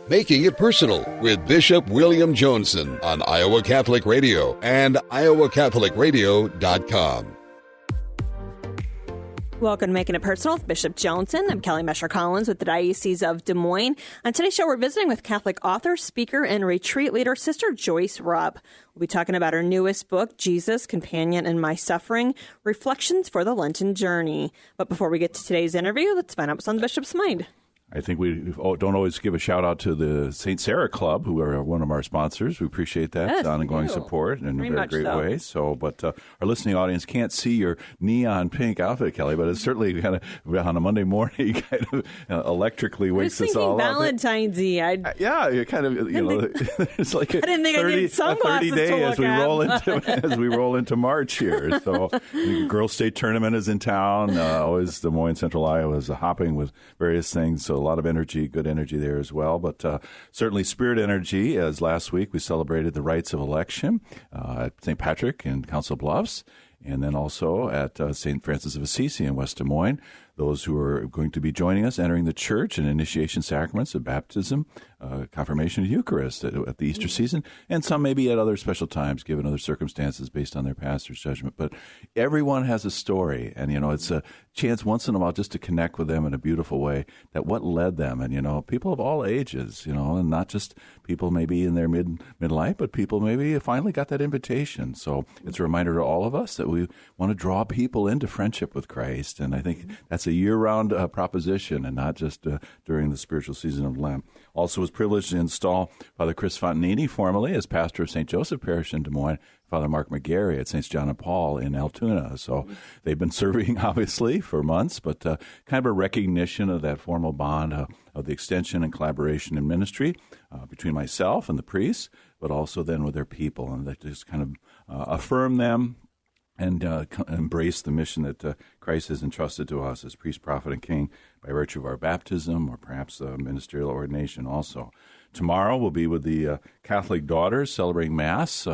Making It Personal with Bishop William Joensen on Iowa Catholic Radio and iowacatholicradio.com. Welcome to Making It Personal with Bishop Joensen. I'm Kelly Mesher-Collins with the Diocese of Des Moines. On today's show, we're visiting with Catholic author, speaker, and retreat leader, Sister Joyce Rupp. We'll be talking about her newest book, Jesus, Companion in My Suffering, Reflections for the Lenten Journey. But before we get to today's interview, let's find out what's on the Bishop's mind. I think we don't always give a shout-out to the St. Sarah Club, who are one of our sponsors. We appreciate that. Yes, ongoing support in a very great way. But our listening audience can't see your neon pink outfit, Kelly, but it's certainly kind of, on a Monday morning, kind of electrically wakes us all up. Valentine's-y. Yeah, it kind of, it's like a 30 day as we roll into March here. So the Girls State Tournament is in town. Always Des Moines, Central Iowa is hopping with various things. So a lot of energy, good energy there as well. But certainly spirit energy, as last week we celebrated the rites of election at St. Patrick in Council Bluffs, and then also at St. Francis of Assisi in West Des Moines. Those who are going to be joining us, entering the church and initiation sacraments of baptism, confirmation of Eucharist at the Easter season, and some maybe at other special times, given other circumstances based on their pastor's judgment. But everyone has a story, and, it's a chance once in a while just to connect with them in a beautiful way, that what led them, and, people of all ages, and not just people maybe in their midlife, but people maybe finally got that invitation. So it's a reminder to all of us that we want to draw people into friendship with Christ, and I think that's a year-round proposition and not just during the spiritual season of Lent. Also was privileged to install Father Chris Fontanini formally as pastor of St. Joseph Parish in Des Moines, Father Mark McGarry at St. John and Paul in Altoona. So they've been serving, obviously, for months, but kind of a recognition of that formal bond of the extension and collaboration in ministry between myself and the priests, but also then with their people, and that just kind of affirm them and embrace the mission that Christ has entrusted to us as priest, prophet, and king by virtue of our baptism or perhaps ministerial ordination also. Tomorrow we'll be with the Catholic Daughters celebrating Mass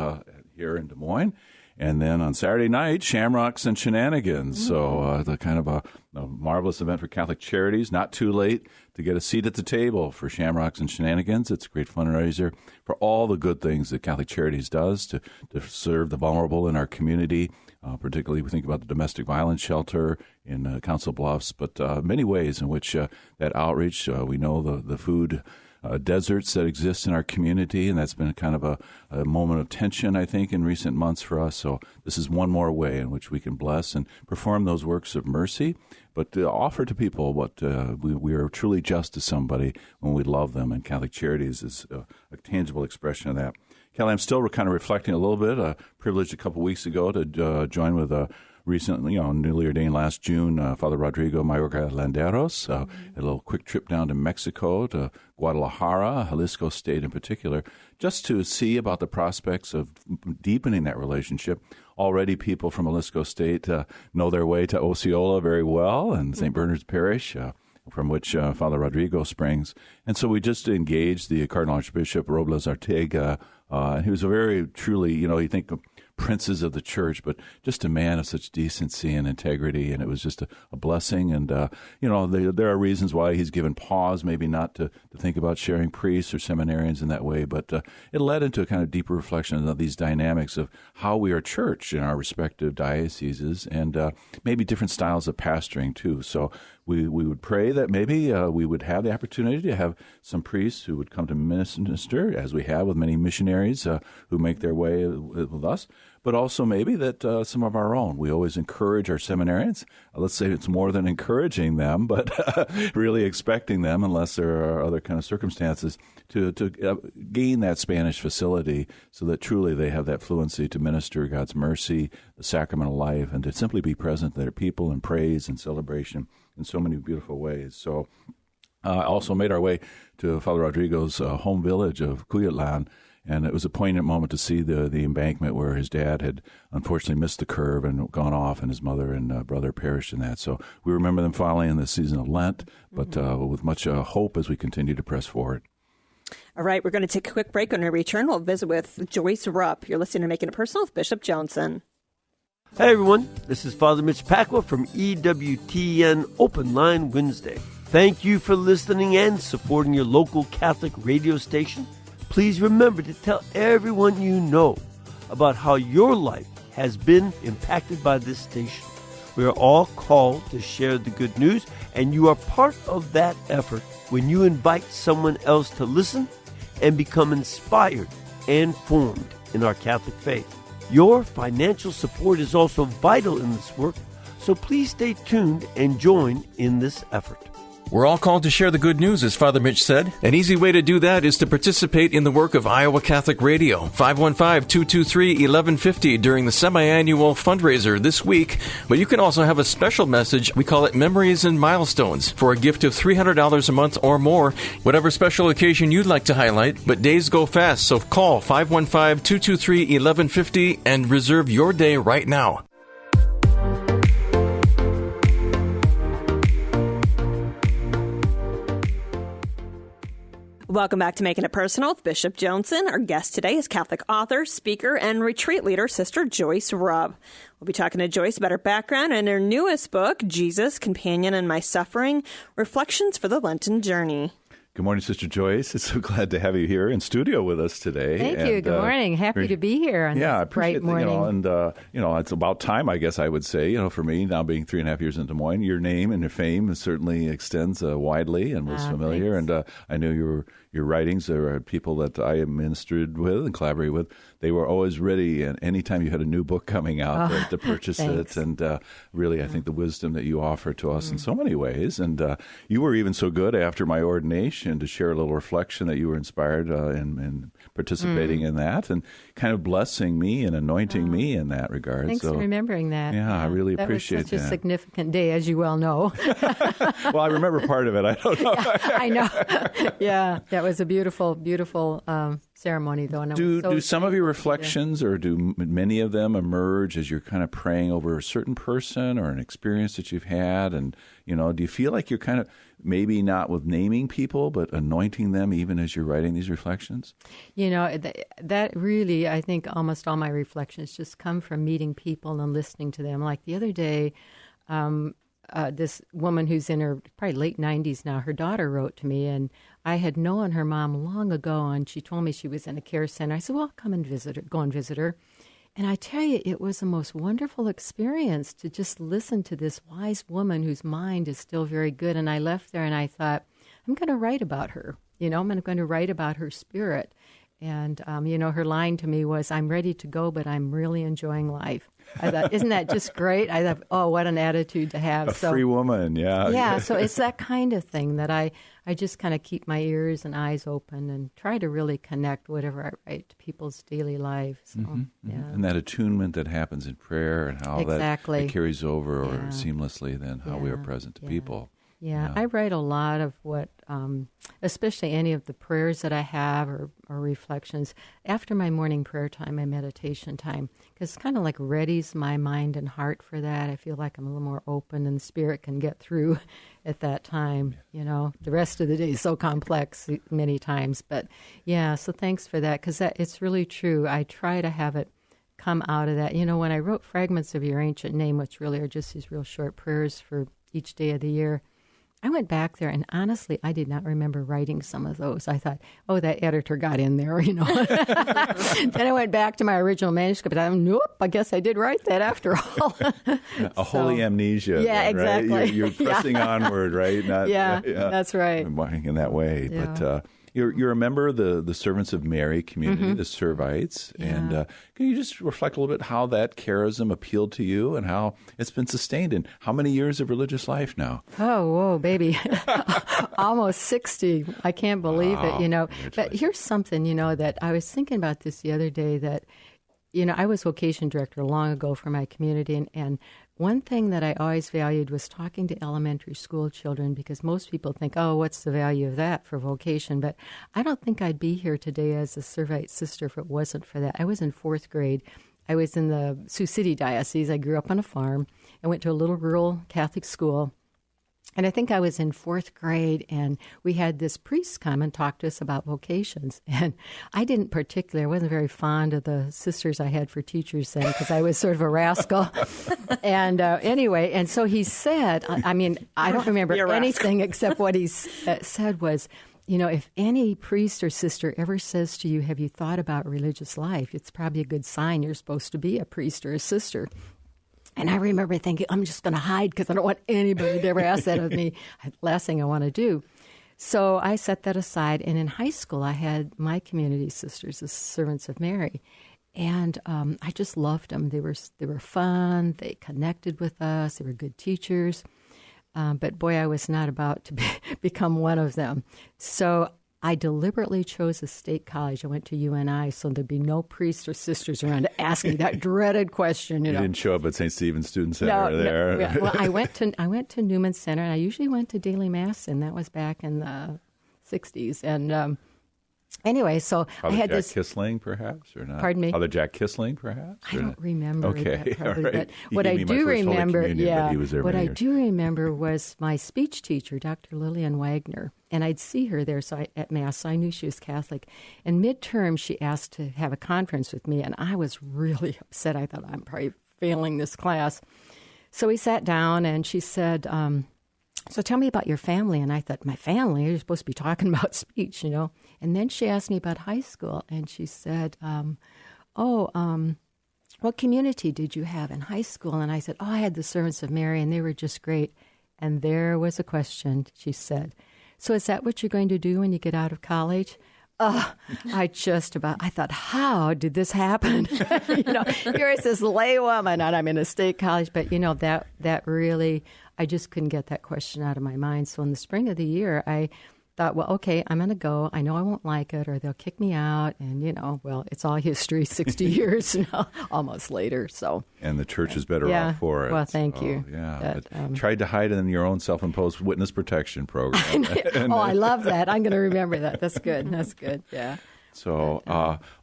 here in Des Moines. And then on Saturday night, Shamrocks and Shenanigans. Mm-hmm. So the kind of a marvelous event for Catholic Charities. Not too late to get a seat at the table for Shamrocks and Shenanigans. It's a great fundraiser for all the good things that Catholic Charities does to serve the vulnerable in our community. Particularly, we think about the domestic violence shelter in Council Bluffs, but many ways in which that outreach, we know the food deserts that exist in our community, and that's been kind of a moment of tension, I think, in recent months for us. So this is one more way in which we can bless and perform those works of mercy, but to offer to people what we are truly just to somebody when we love them, and Catholic Charities is a tangible expression of that. Kelly, I'm still kind of reflecting a little bit. Privileged a couple weeks ago to join with recently, newly ordained last June, Father Rodrigo Mayorga Landeros. A little quick trip down to Mexico, to Guadalajara, Jalisco State in particular, just to see about the prospects of deepening that relationship. Already people from Jalisco State know their way to Osceola very well, and St. Bernard's Parish, from which Father Rodrigo springs. And so we just engaged the Cardinal Archbishop Robles Arteaga. He was a very truly, you think of princes of the church, but just a man of such decency and integrity, and it was just a blessing. And there are reasons why he's given pause, maybe not to think about sharing priests or seminarians in that way, but it led into a kind of deeper reflection of these dynamics of how we are church in our respective dioceses, and maybe different styles of pastoring too. So we would pray that maybe we would have the opportunity to have some priests who would come to minister, as we have with many missionaries who make their way with us, but also maybe that some of our own. We always encourage our seminarians. Let's say it's more than encouraging them, but really expecting them, unless there are other kind of circumstances, to gain that Spanish facility so that truly they have that fluency to minister God's mercy, the sacramental life, and to simply be present to their people in praise and celebration in so many beautiful ways. So also made our way to Father Rodrigo's home village of Cuyatlan, and it was a poignant moment to see the embankment where his dad had unfortunately missed the curve and gone off, and his mother and brother perished in that. So we remember them finally in the season of Lent, but with much hope as we continue to press forward. All right, we're going to take a quick break. When we return, we'll visit with Joyce Rupp. You're listening to Making It Personal with Bishop Joensen. Hey everyone, this is Father Mitch Pacwa from EWTN Open Line Wednesday. Thank you for listening and supporting your local Catholic radio station. Please remember to tell everyone you know about how your life has been impacted by this station. We are all called to share the good news, and you are part of that effort when you invite someone else to listen and become inspired and formed in our Catholic faith. Your financial support is also vital in this work, so please stay tuned and join in this effort. We're all called to share the good news, as Father Mitch said. An easy way to do that is to participate in the work of Iowa Catholic Radio. 515-223-1150 during the semi-annual fundraiser this week. But you can also have a special message. We call it Memories and Milestones for a gift of $300 a month or more. Whatever special occasion you'd like to highlight. But days go fast, so call 515-223-1150 and reserve your day right now. Welcome back to Making It Personal with Bishop Joensen. Our guest today is Catholic author, speaker, and retreat leader, Sister Joyce Rupp. We'll be talking to Joyce about her background and her newest book, Jesus, Companion in My Suffering, Reflections for the Lenten Journey. Good morning, Sister Joyce. It's so glad to have you here in studio with us today. Thank you. Good morning. Happy to be here on this bright morning. It's about time, I guess I would say, for me, now being 3.5 years in Des Moines, your name and your fame certainly extends widely and was familiar. Thanks. And I know your writings are people that I ministered with and collaborated with. They were always ready, and anytime you had a new book coming out, to purchase it. And really, I think the wisdom that you offer to us in so many ways. And you were even so good after my ordination to share a little reflection that you were inspired in participating in that and kind of blessing me and anointing me in that regard. Thanks for remembering that. Yeah, I really appreciate that. That was such a significant day, as you well know. Well, I remember part of it. I don't know. I know. Yeah, that was a beautiful, beautiful ceremony, though. And do some of your reflections, or do many of them emerge as you're kind of praying over a certain person or an experience that you've had? And, do you feel like you're kind of maybe not with naming people, but anointing them even as you're writing these reflections? That really, I think almost all my reflections just come from meeting people and listening to them. Like the other day, this woman who's in her probably late 90s now, her daughter wrote to me, and I had known her mom long ago, and she told me she was in a care center. I said, well, come and visit her, go and visit her. And I tell you, it was the most wonderful experience to just listen to this wise woman whose mind is still very good. And I left there and I thought, I'm going to write about her. I'm going to write about her spirit. And, her line to me was, I'm ready to go, but I'm really enjoying life. I thought, isn't that just great? I thought, oh, what an attitude to have. A free woman, yeah. Yeah, so it's that kind of thing that I just kind of keep my ears and eyes open and try to really connect whatever I write to people's daily lives. So, yeah. And that attunement that happens in prayer and how that carries over or seamlessly then how we are present to people. Yeah, I write a lot of what, especially any of the prayers that I have or reflections after my morning prayer time, my meditation time, because it kind of like readies my mind and heart for that. I feel like I'm a little more open and the Spirit can get through at that time. The rest of the day is so complex many times. But yeah, so thanks for that, because it's really true. I try to have it come out of that. When I wrote Fragments of Your Ancient Name, which really are just these real short prayers for each day of the year, I went back there, and honestly, I did not remember writing some of those. I thought, oh, that editor got in there, Then I went back to my original manuscript, and I thought, nope, I guess I did write that after all. Holy amnesia. Yeah, then, right? exactly. You're pressing onward, right? Not, that's right. In that way. Yeah. But you're a member of the Servants of Mary community, the Servites. Yeah. And can you just reflect a little bit how that charism appealed to you and how it's been sustained in how many years of religious life now? Oh, whoa, baby. Almost 60. I can't believe it, But here's something, that I was thinking about this the other day that, I was vocation director long ago for my community, and one thing that I always valued was talking to elementary school children, because most people think, oh, what's the value of that for vocation? But I don't think I'd be here today as a Servite sister if it wasn't for that. I was in 4th grade. I was in the Sioux City Diocese. I grew up on a farm. I went to a little rural Catholic school. And I think I was in 4th grade, and we had this priest come and talk to us about vocations. And I wasn't very fond of the sisters I had for teachers then, because I was sort of a rascal. And anyway, and so he said, I don't remember anything except what he said was, if any priest or sister ever says to you, have you thought about religious life? It's probably a good sign you're supposed to be a priest or a sister. And I remember thinking, I'm just going to hide because I don't want anybody to ever ask that of me. Last thing I want to do. So I set that aside. And in high school, I had my community sisters, the Servants of Mary. And I just loved them. They were fun. They connected with us. They were good teachers. But boy, I was not about to become one of them. So I deliberately chose a state college. I went to UNI, so there'd be no priests or sisters around to ask me that dreaded question. You didn't show up at St. Stephen's Student Center there. No, yeah. Well, I went to Newman Center, and I usually went to daily mass, and that was back in the 60s. And anyway, so Father I had Jack Kissling, perhaps, or not? Pardon me? Father Jack Kissling, perhaps? I don't remember. Okay, that probably, all right. But what I do remember, what I years. do remember was my speech teacher, Dr. Lillian Wagner, and I'd see her there at Mass, so I knew she was Catholic. And midterm, she asked to have a conference with me, and I was really upset. I thought, I'm probably failing this class. So we sat down, and she said, so tell me about your family. And I thought, my family? You're supposed to be talking about speech, And then she asked me about high school, and she said, what community did you have in high school? And I said, I had the Servants of Mary, and they were just great. And there was a question, she said. So is that what you're going to do when you get out of college? I thought, how did this happen? Here is this lay woman, and I'm in a state college. But, that really, I just couldn't get that question out of my mind. So in the spring of the year, I thought, well, okay, I'm going to go. I know I won't like it, or they'll kick me out. And, it's all history, 60 years almost later. So. And the church is better off for it. Well, thank you. Yeah. Tried to hide it in your own self-imposed witness protection program. I love that. I'm going to remember that. That's good. Yeah. So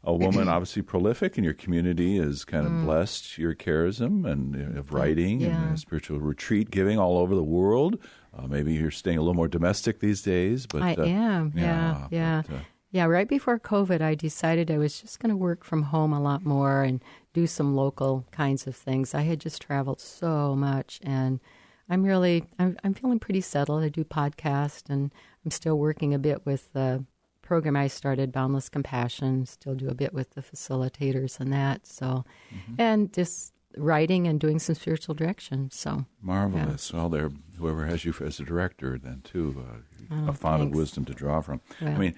a woman obviously prolific in your community has kind of blessed your charism and of writing and spiritual retreat giving all over the world. Maybe you're staying a little more domestic these days. But I am, yeah. Right before COVID, I decided I was just going to work from home a lot more and do some local kinds of things. I had just traveled so much, and I'm feeling pretty settled. I do podcast, and I'm still working a bit with the program I started, Boundless Compassion. Still do a bit with the facilitators and that. So, and just writing and doing some spiritual direction. So marvelous. Yeah. Well, whoever has you as a director, then too, a font of wisdom to draw from. Well, I mean,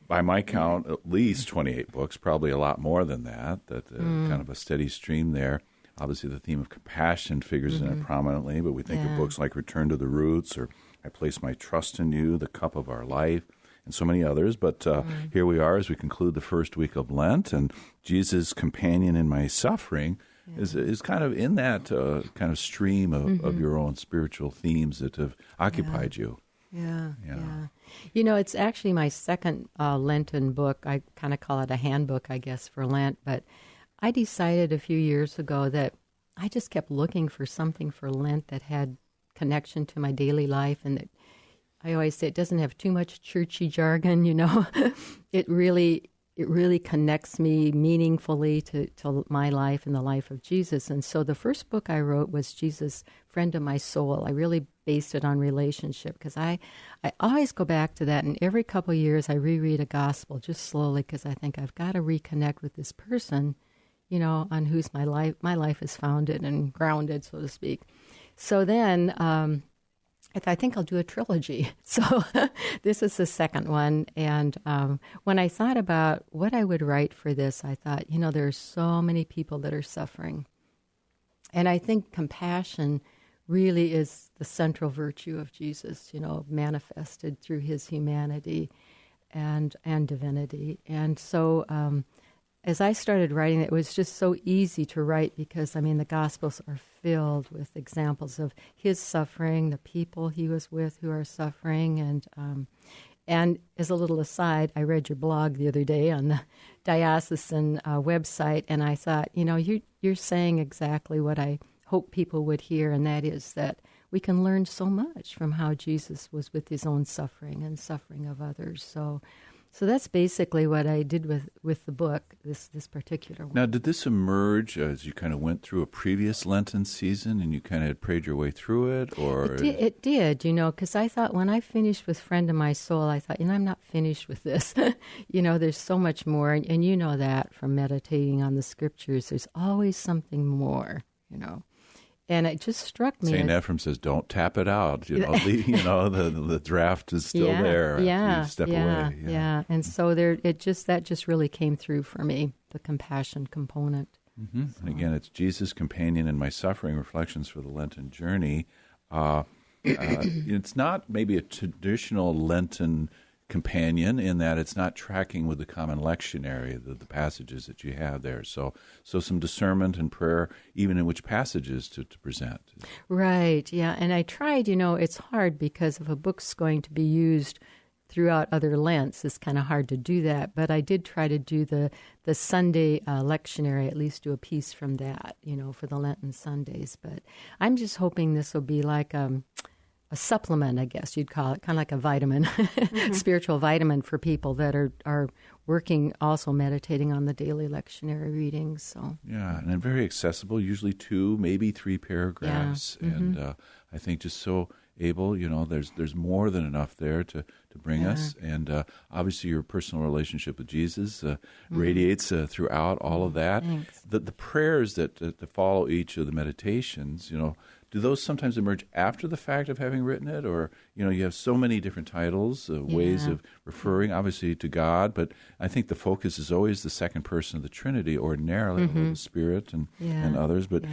by my count, at least 28 books, probably a lot more than that. Kind of a steady stream there. Obviously, the theme of compassion figures in it prominently, but we think of books like Return to the Roots or I Place My Trust in You, The Cup of Our Life, and so many others. But here we are as we conclude the first week of Lent, and Jesus' companion in my suffering is kind of in that kind of stream of your own spiritual themes that have occupied you. Yeah. It's actually my second Lenten book. I kind of call it a handbook, I guess, for Lent. But I decided a few years ago that I just kept looking for something for Lent that had connection to my daily life, and that I always say it doesn't have too much churchy jargon, It really connects me meaningfully to my life and the life of Jesus. And so the first book I wrote was Jesus, Friend of My Soul. I really based it on relationship because I always go back to that. And every couple of years I reread a gospel just slowly because I think I've got to reconnect with this person, on whose my life is founded and grounded, so to speak. So then I think I'll do a trilogy. So this is the second one. And when I thought about what I would write for this, I thought, there are so many people that are suffering. And I think compassion really is the central virtue of Jesus, manifested through his humanity and divinity. And so as I started writing, it was just so easy to write because, the Gospels are filled with examples of his suffering, the people he was with who are suffering. And as a little aside, I read your blog the other day on the diocesan website, and I thought, you're saying exactly what I hope people would hear, and that is that we can learn so much from how Jesus was with his own suffering and suffering of others. So that's basically what I did with the book, this particular one. Now, did this emerge as you kind of went through a previous Lenten season and you kind of had prayed your way through it? Or It did, because I thought when I finished with Friend of My Soul, I thought, I'm not finished with this. There's so much more. And you know that from meditating on the Scriptures, there's always something more, And it just struck me. St. Ephraim says, "Don't tap it out." The draft is still there. Yeah, you step away. Yeah. And so that just really came through for me, the compassion component. Mm-hmm. So. And again, it's Jesus' Companion in My Suffering: Reflections for the Lenten Journey. It's not maybe a traditional Lenten companion in that it's not tracking with the common lectionary, the passages that you have there. So some discernment and prayer, even in which passages to present. Right, yeah. And I tried, it's hard because if a book's going to be used throughout other Lents, it's kind of hard to do that. But I did try to do the Sunday lectionary, at least do a piece from that, for the Lenten Sundays. But I'm just hoping this will be like a supplement, I guess you'd call it, kind of like a vitamin, spiritual vitamin for people that are working, also meditating on the daily lectionary readings. So yeah, and very accessible, usually 2, maybe 3 paragraphs, and I think just so able. There's more than enough there to bring us, and obviously your personal relationship with Jesus radiates throughout all of that. Thanks. The prayers that follow each of the meditations, do those sometimes emerge after the fact of having written it? Or, you have so many different titles, ways of referring, obviously, to God, but I think the focus is always the second person of the Trinity, ordinarily, the Spirit and others. But,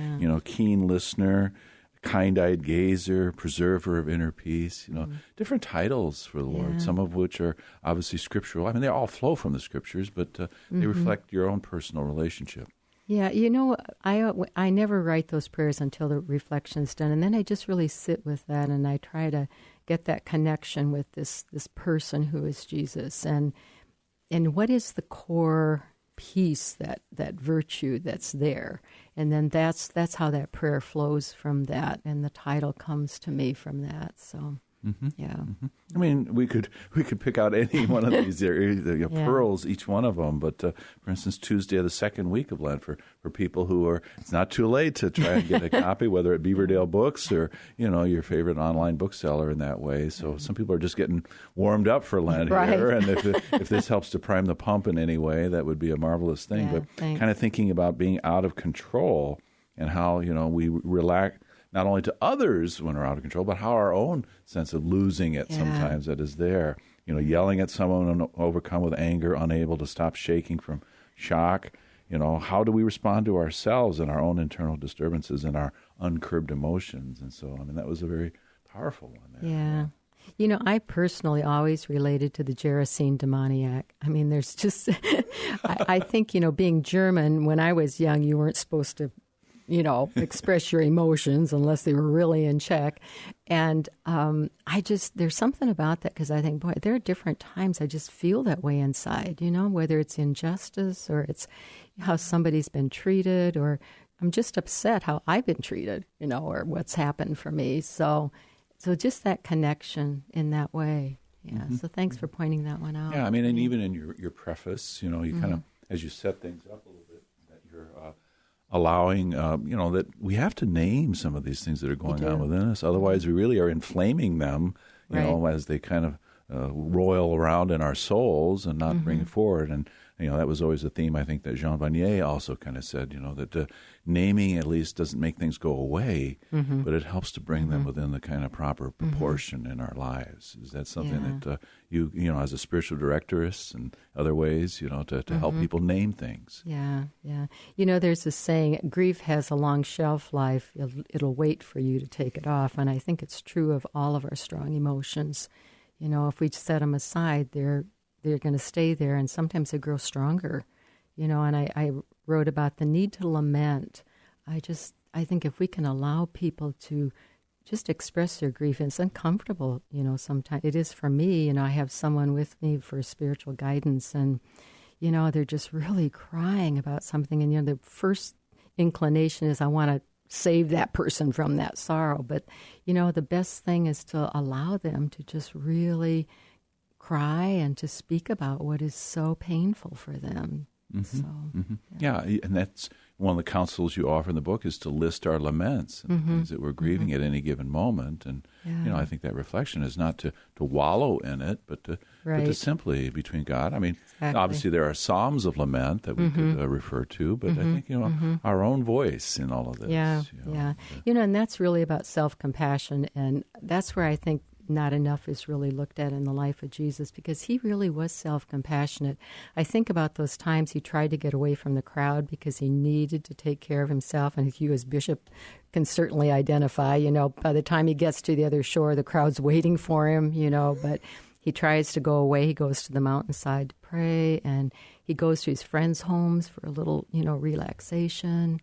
keen listener, kind-eyed gazer, preserver of inner peace, different titles for the Lord, some of which are obviously scriptural. I mean, they all flow from the Scriptures, but they reflect your own personal relationship. Yeah, I never write those prayers until the reflection's done, and then I just really sit with that, and I try to get that connection with this person who is Jesus, and what is the core piece, that virtue that's there, and then that's how that prayer flows from that, and the title comes to me from that. So. Yeah. I mean, we could pick out any one of these pearls, each one of them. But for instance, Tuesday of the second week of Lent for people who are, it's not too late to try and get a copy, whether at Beaverdale Books or your favorite online bookseller in that way. So some people are just getting warmed up for Lent here, and if this helps to prime the pump in any way, that would be a marvelous thing. But kind of thinking about being out of control and how we relax. Not only to others when we're out of control, but how our own sense of losing it sometimes that is there. Yelling at someone overcome with anger, unable to stop shaking from shock. How do we respond to ourselves and our own internal disturbances and our uncurbed emotions? And so, that was a very powerful one there. Yeah. I personally always related to the Gerasene demoniac. There's just, I think, being German, when I was young, you weren't supposed to express your emotions unless they were really in check. And there's something about that, because I think, boy, there are different times I just feel that way inside, whether it's injustice or it's how somebody's been treated, or I'm just upset how I've been treated, or what's happened for me. So just that connection in that way. Yeah. So thanks for pointing that one out. Yeah. And even in your preface, you kind of, as you set things up a little bit, that you're allowing, that we have to name some of these things that are going on within us. Otherwise, we really are inflaming them, as they kind of roil around in our souls and not bring it forward. And, that was always a theme, I think, that Jean Vanier also kind of said, that naming at least doesn't make things go away, but it helps to bring them within the kind of proper proportion in our lives. Is that something that you as a spiritual directress and other ways, to help people name things? Yeah. There's a saying, grief has a long shelf life. It'll wait for you to take it off. And I think it's true of all of our strong emotions. If we set them aside, they're going to stay there, and sometimes they grow stronger. And I wrote about the need to lament. I think if we can allow people to just express their grief, it's uncomfortable, sometimes. It is for me, I have someone with me for spiritual guidance, and, they're just really crying about something, and, the first inclination is I want to save that person from that sorrow. But, the best thing is to allow them to just really cry and to speak about what is so painful for them. Mm-hmm. So, yeah, and that's one of the counsels you offer in the book is to list our laments and things that we're grieving at any given moment. And, I think that reflection is not to wallow in it, but to simply between God. I mean, obviously there are psalms of lament that we could refer to, but I think, our own voice in all of this. Yeah. And that's really about self-compassion. And that's where I think not enough is really looked at in the life of Jesus, because he really was self-compassionate. I think about those times he tried to get away from the crowd because he needed to take care of himself, and you as bishop can certainly identify, by the time he gets to the other shore, the crowd's waiting for him, but he tries to go away. He goes to the mountainside to pray, and he goes to his friends' homes for a little, relaxation.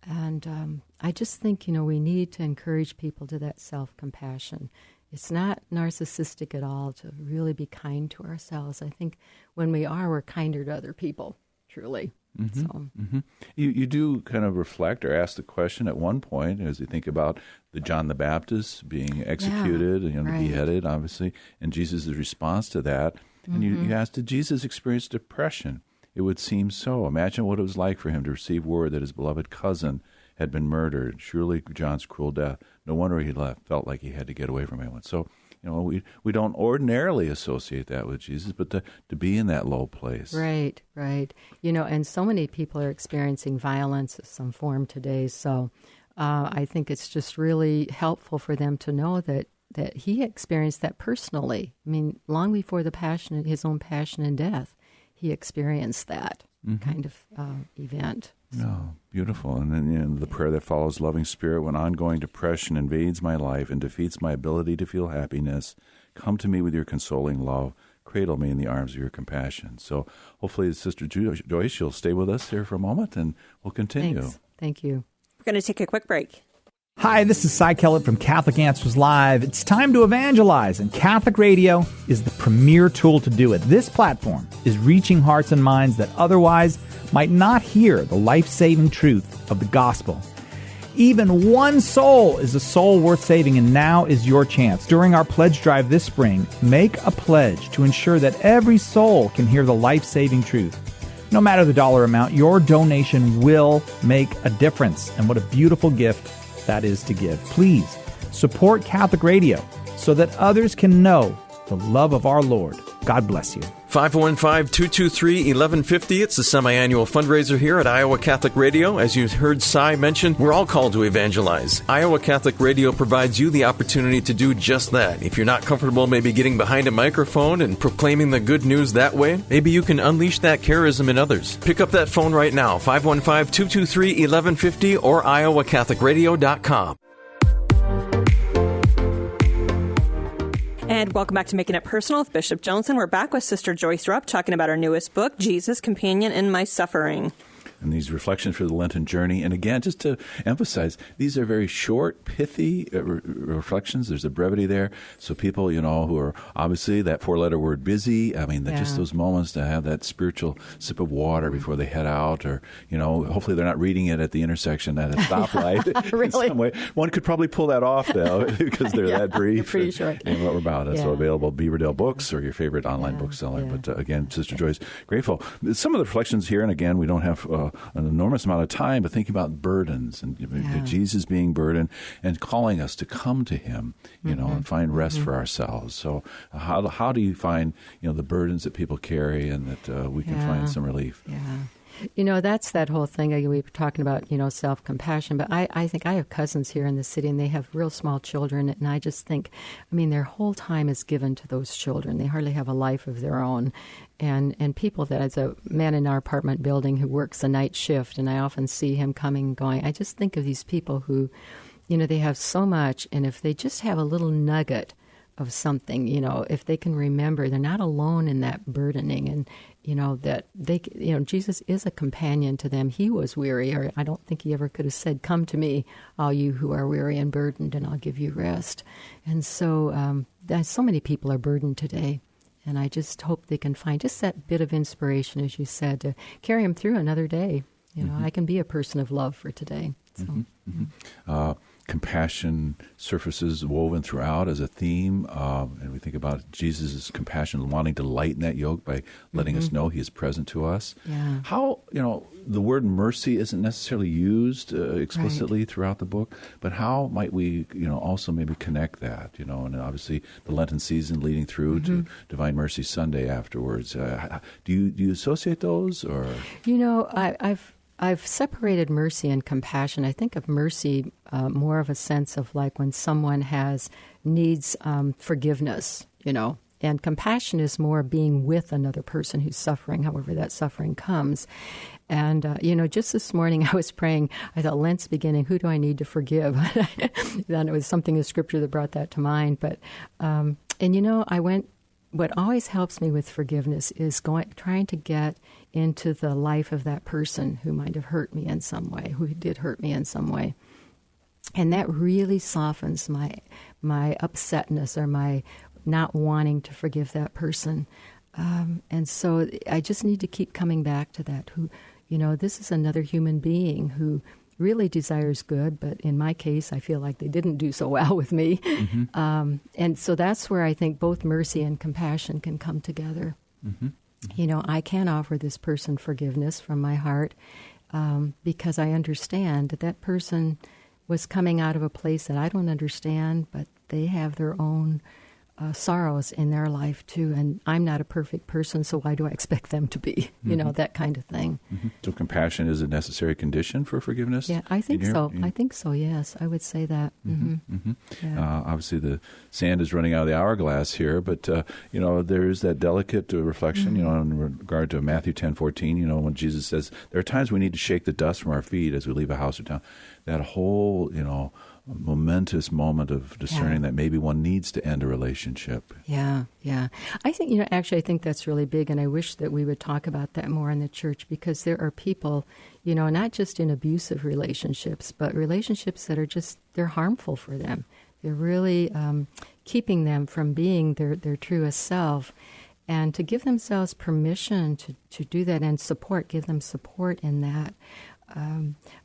And I just think, we need to encourage people to that self-compassion. It's not narcissistic at all to really be kind to ourselves. I think when we are, we're kinder to other people, truly. So. You do kind of reflect or ask the question at one point as you think about the John the Baptist being executed and beheaded, obviously, and Jesus' response to that. And you asked, did Jesus experience depression? It would seem so. Imagine what it was like for him to receive word that his beloved cousin had been murdered. Surely John's cruel death. No wonder he felt like he had to get away from everyone. So, we don't ordinarily associate that with Jesus, but to be in that low place. Right. And so many people are experiencing violence of some form today. So I think it's just really helpful for them to know that he experienced that personally. I mean, long before his own passion and death, he experienced that kind of event. Oh, beautiful. And then the prayer that follows, loving Spirit, when ongoing depression invades my life and defeats my ability to feel happiness, come to me with your consoling love. Cradle me in the arms of your compassion. So hopefully, Sister Joyce, you'll stay with us here for a moment, and we'll continue. Thanks. Thank you. We're going to take a quick break. Hi, this is Cy Kellett from Catholic Answers Live. It's time to evangelize, and Catholic Radio is the premier tool to do it. This platform is reaching hearts and minds that otherwise might not hear the life-saving truth of the gospel. Even one soul is a soul worth saving, and now is your chance. During our pledge drive this spring, make a pledge to ensure that every soul can hear the life-saving truth. No matter the dollar amount, your donation will make a difference. And what a beautiful gift that is to give. Please support Catholic Radio so that others can know the love of our Lord. God bless you. 515-223-1150. It's the semi-annual fundraiser here at Iowa Catholic Radio. As you heard Cy mention, we're all called to evangelize. Iowa Catholic Radio provides you the opportunity to do just that. If you're not comfortable maybe getting behind a microphone and proclaiming the good news that way, maybe you can unleash that charism in others. Pick up that phone right now, 515-223-1150 or iowacatholicradio.com. And welcome back to Making It Personal with Bishop Joensen. We're back with Sister Joyce Rupp talking about our newest book, Jesus, Companion in My Suffering. And these reflections for the Lenten journey. And again, just to emphasize, these are very short, pithy reflections. There's a brevity there. So people, who are obviously that four-letter word busy, just those moments to have that spiritual sip of water before they head out, or, hopefully they're not reading it at the intersection at a stoplight. Really? In some way. One could probably pull that off, though, because they're that brief. They're pretty short. And what we're about. So available at Beaverdale Books or your favorite online bookseller. Yeah. But again, Sister Joyce, grateful. Some of the reflections here, and again, we don't have an enormous amount of time, but thinking about burdens and Jesus being burdened and calling us to come to him, and find rest for ourselves. So how do you find, the burdens that people carry and that we can find some relief? Yeah. That's that whole thing. We were talking about, self-compassion, but I think I have cousins here in the city, and they have real small children, and I just think, their whole time is given to those children. They hardly have a life of their own. And people that, as a man in our apartment building who works a night shift, and I often see him coming and going, I just think of these people who, they have so much, and if they just have a little nugget of something, if they can remember, they're not alone in that burdening, and, that they, Jesus is a companion to them. He was weary, or I don't think he ever could have said, come to me, all you who are weary and burdened, and I'll give you rest. And so so many people are burdened today. And I just hope they can find just that bit of inspiration, as you said, to carry them through another day. I can be a person of love for today. So. Compassion surfaces woven throughout as a theme, and we think about Jesus' compassion, wanting to lighten that yoke by letting us know he is present to us. Yeah. How, the word mercy isn't necessarily used explicitly throughout the book, but how might we, also maybe connect that, and obviously the Lenten season leading through to Divine Mercy Sunday afterwards. Do you associate those, or? I've separated mercy and compassion. I think of mercy more of a sense of like when someone needs forgiveness, and compassion is more being with another person who's suffering, however that suffering comes. And, just this morning I was praying, I thought, Lent's beginning, who do I need to forgive? Then it was something in Scripture that brought that to mind. But, what always helps me with forgiveness is trying to get into the life of that person who might have hurt me in some way, who did hurt me in some way. And that really softens my upsetness or my not wanting to forgive that person. And so I just need to keep coming back to that, this is another human being who really desires good, but in my case, I feel like they didn't do so well with me. And so that's where I think both mercy and compassion can come together. I can offer this person forgiveness from my heart because I understand that person was coming out of a place that I don't understand, but they have their own sorrows in their life too, and I'm not a perfect person, so why do I expect them to be? That kind of thing. So compassion is a necessary condition for forgiveness? Yeah, I think so. I think so, yes. I would say that. Yeah. Obviously the sand is running out of the hourglass here, but there's that delicate reflection, in regard to Matthew 10:14, when Jesus says there are times we need to shake the dust from our feet as we leave a house or town. That whole, momentous moment of discerning that maybe one needs to end a relationship. Yeah. I think, actually, I think that's really big, and I wish that we would talk about that more in the church, because there are people, not just in abusive relationships, but relationships that are they're harmful for them. They're really keeping them from being their truest self, and to give themselves permission to do that and give them support in that.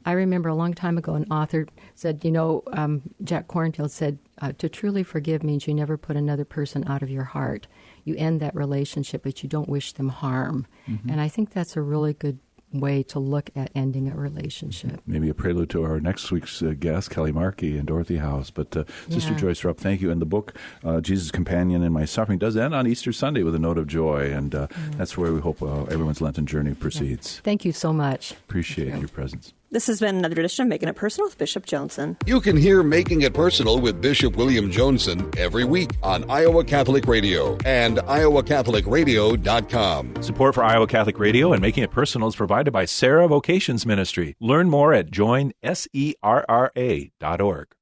I remember a long time ago, an author said, Jack Kornfield said, to truly forgive means you never put another person out of your heart. You end that relationship, but you don't wish them harm. And I think that's a really good way to look at ending a relationship. Maybe a prelude to our next week's guest, Kelly Markey and Dorothy House. But Sister Joyce Rupp, thank you. And the book, Jesus' Companion in My Suffering, does end on Easter Sunday with a note of joy. And that's where we hope everyone's Lenten journey proceeds. Yeah. Thank you so much. Appreciate your presence. This has been another edition of Making It Personal with Bishop Joensen. You can hear Making It Personal with Bishop William Joensen every week on Iowa Catholic Radio and iowacatholicradio.com. Support for Iowa Catholic Radio and Making It Personal is provided by Sarah Vocations Ministry. Learn more at joinserra.org.